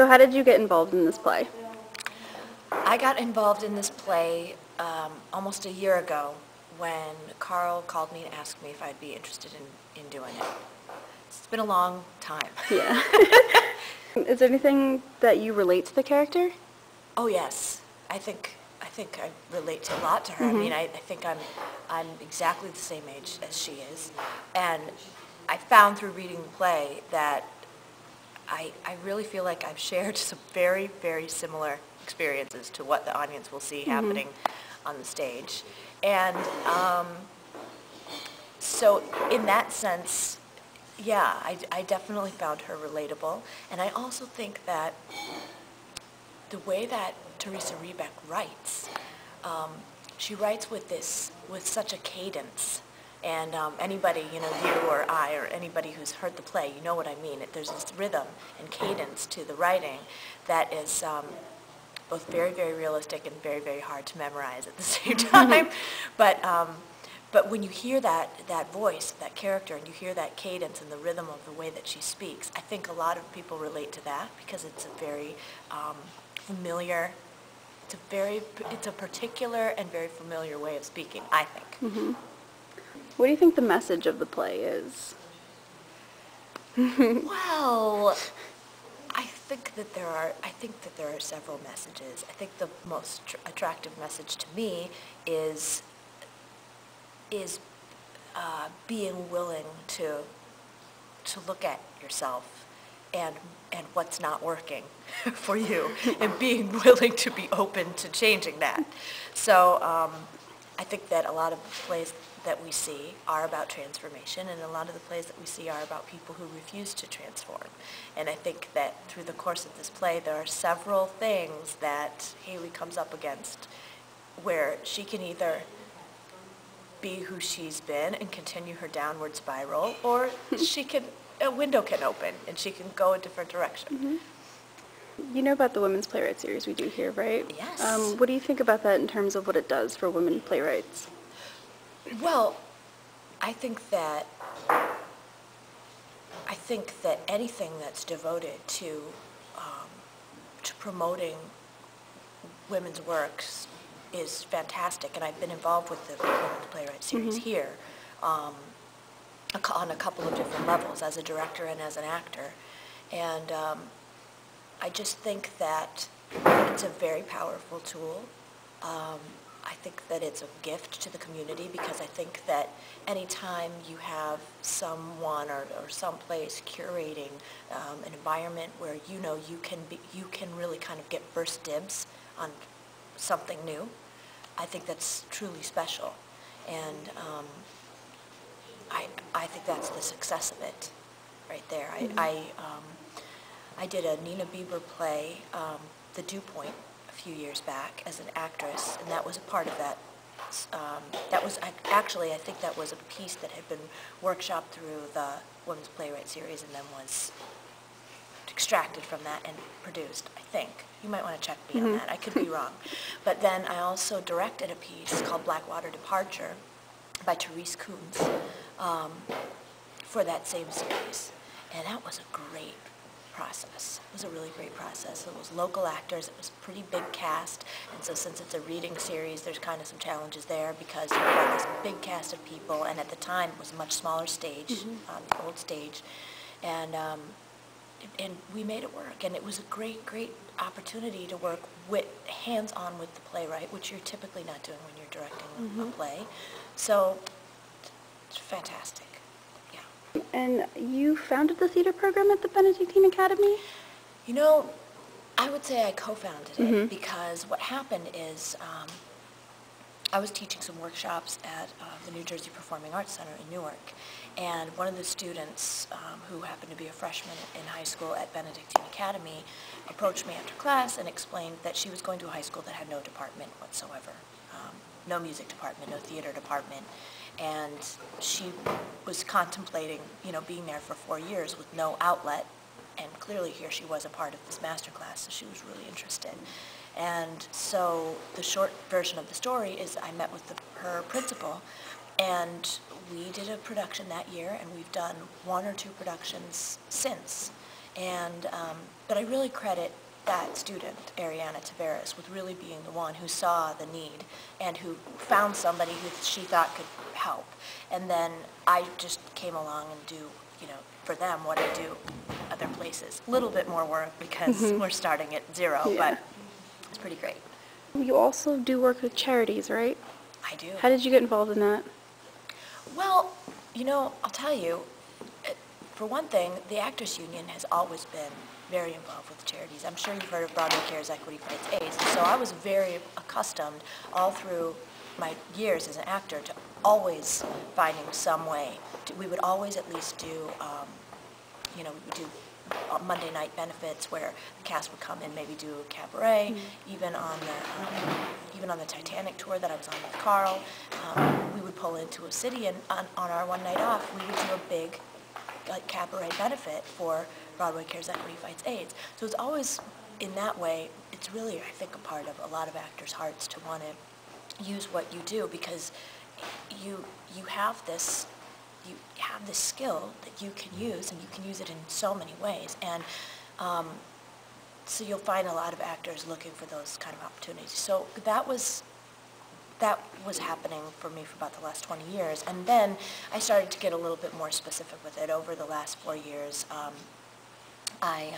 So how did you get involved in this play? I got involved in this play almost a year ago when Carl called me and asked me if I'd be interested in doing it. It's been a long time. Yeah. Is there anything that you relate to the character? Oh yes, I think I relate to a lot to her. I mean, I think I'm exactly the same age as she is, and I found through reading the play that I really feel like I've shared some very, very similar experiences to what the audience will see happening on the stage. And so in that sense, yeah, I definitely found her relatable. And I also think that the way that Teresa Rebeck writes, she writes with such a cadence. And anybody, you or I, or anybody who's heard the play, you know what I mean. There's this rhythm and cadence to the writing that is both very, very realistic and very, very hard to memorize at the same time. But when you hear that voice, that character, and you hear that cadence and the rhythm of the way that she speaks, I think a lot of people relate to that because it's a very familiar, it's a particular and very familiar way of speaking, I think. What do you think the message of the play is? Well, I think that there are several messages. I think the most attractive message to me is being willing to look at yourself and what's not working for you, and being willing to be open to changing that. So I think that a lot of the plays that we see are about transformation, and a lot of the plays that we see are about people who refuse to transform. And I think that through the course of this play, there are several things that Haley comes up against where she can either be who she's been and continue her downward spiral, or a window can open and she can go a different direction. You know about the Women's Playwright series we do here, right? Yes. What do you think about that in terms of what it does for women playwrights? Well, I think that anything that's devoted to promoting women's works is fantastic, and I've been involved with the Women's Playwright series here on a couple of different levels, as a director and as an actor, and I just think that it's a very powerful tool. I think that it's a gift to the community, because I think that anytime you have someone or some place curating an environment where you can really kind of get first dibs on something new, I think that's truly special, and I think that's the success of it, right there. I did a Nina Bieber play, The Dew Point, a few years back as an actress, and that was a part of that. That was actually, I think that was a piece that had been workshopped through the Women's Playwright series and then was extracted from that and produced, I think. You might want to check me on that. I could be wrong. But then I also directed a piece called Blackwater Departure by Therese Coons for that same series. And that was a great process. It was a really great process. It was local actors. It was a pretty big cast. And so since it's a reading series, there's kind of some challenges there because you've got this big cast of people. And at the time, it was a much smaller stage, the old stage. And we made it work. And it was a great, great opportunity to work hands-on with the playwright, which you're typically not doing when you're directing a play. So it's fantastic. And you founded the theater program at the Benedictine Academy? You know, I would say I co-founded it because what happened is I was teaching some workshops at the New Jersey Performing Arts Center in Newark, and one of the students who happened to be a freshman in high school at Benedictine Academy approached me after class and explained that she was going to a high school that had no department whatsoever, no music department, no theater department. And she was contemplating, being there for 4 years with no outlet. And clearly here she was a part of this master class, so she was really interested. And so the short version of the story is I met with her principal, and we did a production that year, and we've done 1 or 2 productions since. And, but I really credit that student, Ariana Taveras, with really being the one who saw the need and who found somebody who she thought could help. And then I just came along and do, you know, for them what I do other places. A little bit more work because we're starting at zero, Yeah. but it's pretty great. You also do work with charities, right? I do. How did you get involved in that? Well, you know, I'll tell you, for one thing, the Actors Union has always been very involved with charities. I'm sure you've heard of Broadway Cares Equity Fights AIDS, and so I was very accustomed all through my years as an actor to always finding some way. We would always at least do, you know, we would do Monday night benefits where the cast would come in, maybe do a cabaret, even on the Titanic tour that I was on with Carl. We would pull into a city, and on our one night off, we would do a big like cabaret benefit for Broadway Cares Equity Fights AIDS. So it's always in that way. It's really, I think, a part of a lot of actors' hearts to want to use what you do, because you have this skill that you can use, and you can use it in so many ways. And so you'll find a lot of actors looking for those kind of opportunities. So that was happening for me for about the last 20 years. And then I started to get a little bit more specific with it. Over the last 4 years, I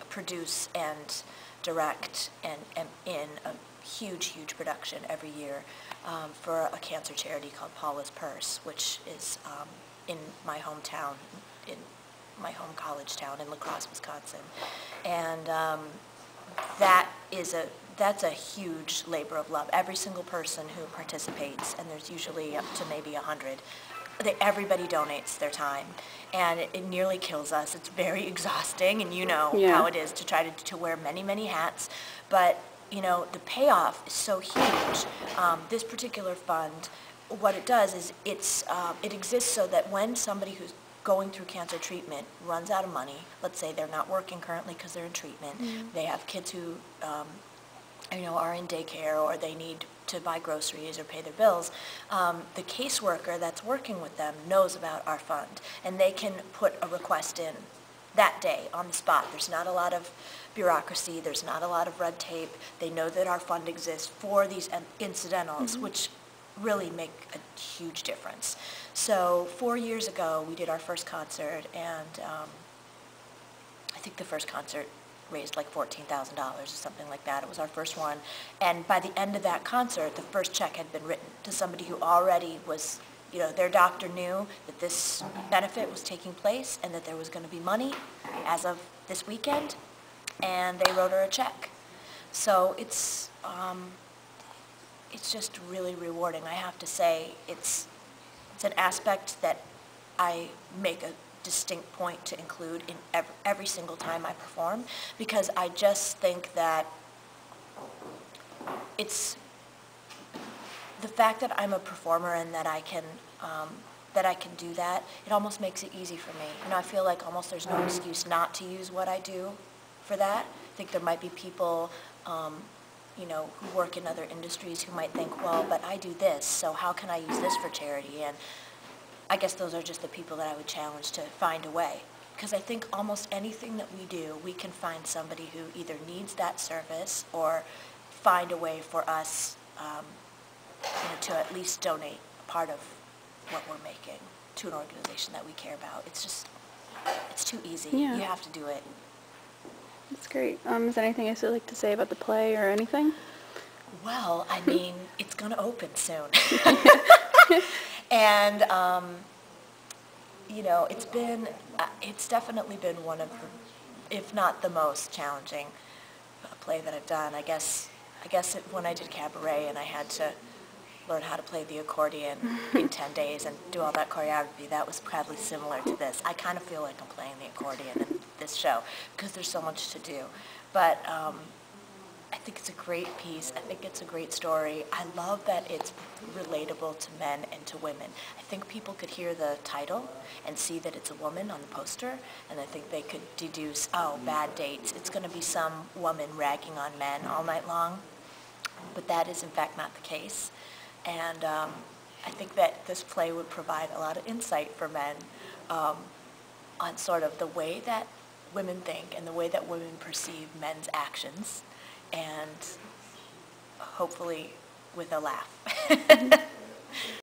produce and direct and am in a huge production every year for a cancer charity called Paula's Purse, which is in my hometown, in my home college town in La Crosse, Wisconsin. And that's a huge labor of love. Every single person who participates, and there's usually up to maybe 100, everybody donates their time, and it nearly kills us. It's very exhausting, and you know how it is to try to wear many hats, but you know, the payoff is so huge. This particular fund, what it does is it exists so that when somebody who's going through cancer treatment runs out of money, let's say they're not working currently because they're in treatment, they have kids who you know, are in daycare, or they need to buy groceries or pay their bills, the caseworker that's working with them knows about our fund, and they can put a request in that day on the spot. There's not a lot of bureaucracy, there's not a lot of red tape. They know that our fund exists for these incidentals, which really make a huge difference. So 4 years ago, we did our first concert, and I think the first concert raised like $14,000 or something like that. It was our first one. And by the end of that concert, the first check had been written to somebody who already was, you know, their doctor knew that this benefit was taking place and that there was going to be money as of this weekend, and they wrote her a check. So it's just really rewarding. I have to say, it's an aspect that I make a distinct point to include in every single time I perform, because I just think that it's the fact that I'm a performer and that I can do that, it almost makes it easy for me. You know, I feel like almost there's no excuse not to use what I do for that. I think there might be people you know, who work in other industries who might think, well, but I do this, so how can I use this for charity? And I guess those are just the people that I would challenge to find a way. Because I think almost anything that we do, we can find somebody who either needs that service or find a way for us you know, to at least donate a part of what we're making to an organization that we care about. It's just, it's too easy. Yeah. You have to do it. That's great. Is there anything else you'd like to say about the play or anything? Well, I mean, it's going to open soon. And, you know, it's definitely been one of the, if not the most challenging play that I've done. I guess when I did Cabaret and I had to learn how to play the accordion in 10 days and do all that choreography, that was probably similar to this. I kind of feel like I'm playing the accordion in this show because there's so much to do. But I think it's a great piece. I think it's a great story. I love that it's relatable to men and to women. I think people could hear the title and see that it's a woman on the poster, and I think they could deduce, oh, bad dates. It's going to be some woman ragging on men all night long. But that is, in fact, not the case. And I think that this play would provide a lot of insight for men on on sort of the way that women think and the way that women perceive men's actions, and hopefully with a laugh.